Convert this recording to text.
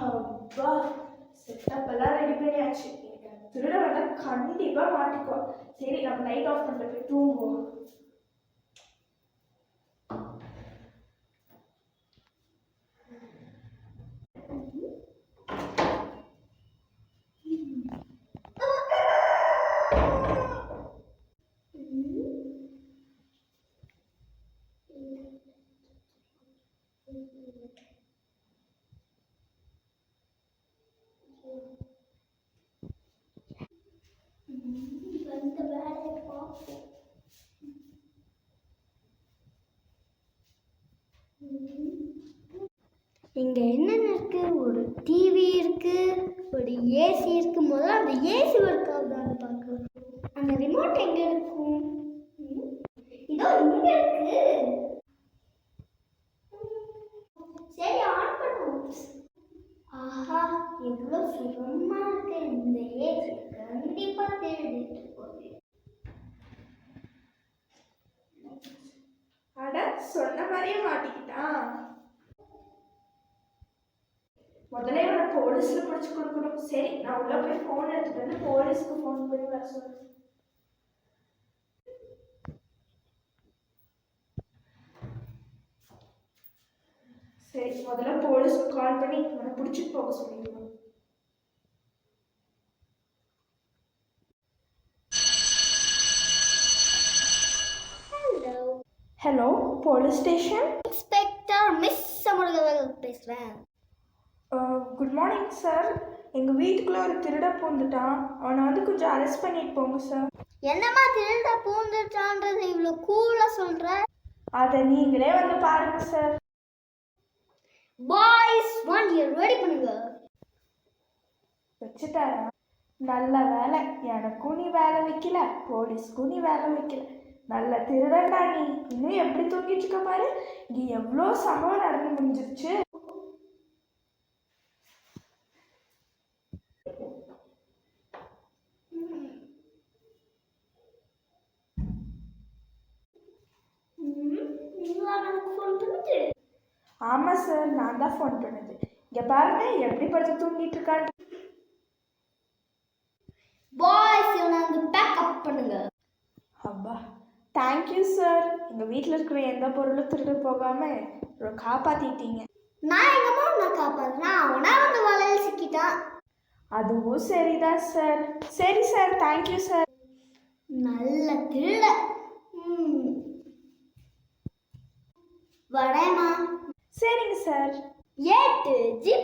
அப்பா செட்டப் எல்லாம் ரெடி பண்ணியாச்சு. திருட வந்தா கண்டிப்பா மாட்டிக்குவோம். சரி நம்ம லைட் ஆஃப் பண்ணிட்டு போய் தூங்குவோம். இங்க என்னென்ன இருக்கு? ஒரு டிவி இருக்கு, ஒரு ஏசி இருக்கு. முதல்ல அந்த ஏசி ஒர்க் ஆகுதான்னு பார்க்கலாம். அந்த ரிமோட் எங்க இருக்கும்? இதோ இங்க இருக்கு. சரி, ஆன் பண்ணுவோம். ஆஹா, எவ்வளவு சுகமா இருக்கு. இந்த ஏசி கண்டிப்பா தேடிட்டு போகுது. அட, சொன்ன மாதிரியே மாட்டிக்கிட்டான். முதல்ல இவனை போலீஸ்ல பிடிச்சு கொடுக்கணும். சரி, நான் உள்ள போய் போன் எடுத்துட்டு வந்து போலீஸ்க்கு போன் பண்ணி வர சொல்றேன். சரி, முதல்ல போலீஸ்க்கு கால் பண்ணி இவனை பிடிச்சிட்டு போக சொல்லிடுவோம். Hello, police station. இன்ஸ்பெக்டர் மிஸ் சமுருகவேல் பேசுறேன். Good morning sir. எங்கள் வீட்டுக்குள்ளே ஒரு திருட பூந்துட்டான். அவனை வந்து கொஞ்சம் அரெஸ்ட் பண்ணிட்டு போங்க சார். என்னம்மா திருட பூந்துட்டான்றது இவ்வளோ கூலாக சொல்கிற? அதை நீங்களே வந்து பாருங்க சார். பாய்ஸ், வண்டியை ரெடி பண்ணுங்க. வச்சுட்டாரா? நல்ல வேலை, எனக்கும் நீ வேலை வைக்கல, போலீஸ்க்கும் நீ வேலை வைக்கல. நல்ல திருடன்டா நீ. இன்னும் எப்படி தூங்கிட்டு இருக்க பாரு. இங்கே எவ்வளோ சம்பவம் நடந்து முடிஞ்சிருச்சு. ஆமாம் சார், நான் தான் ஃபோன் பண்ணது. இங்கே பாருங்க எப்படி படுத்து தூங்கிட்டு இருக்கான்னு. பாய்ஸ், இவனை வந்து பேக்கப் பண்ணுங்க. அப்பா, தேங்க்யூ சார். எங்கள் வீட்டில் இருக்கிற எந்த பொருளும் திருடு போகாமல் காப்பாற்றிட்டீங்க. நான் எங்கம்மா நான் காப்பாற்றினேன், அவனா வந்து வலையில் சிக்கிட்டான். அதுவும் சரிதான் சார். சரி சார், தேங்க்யூ சார். நல்ல திருட. வரேம்மா. சரிங்க சார். 8 ஜிப்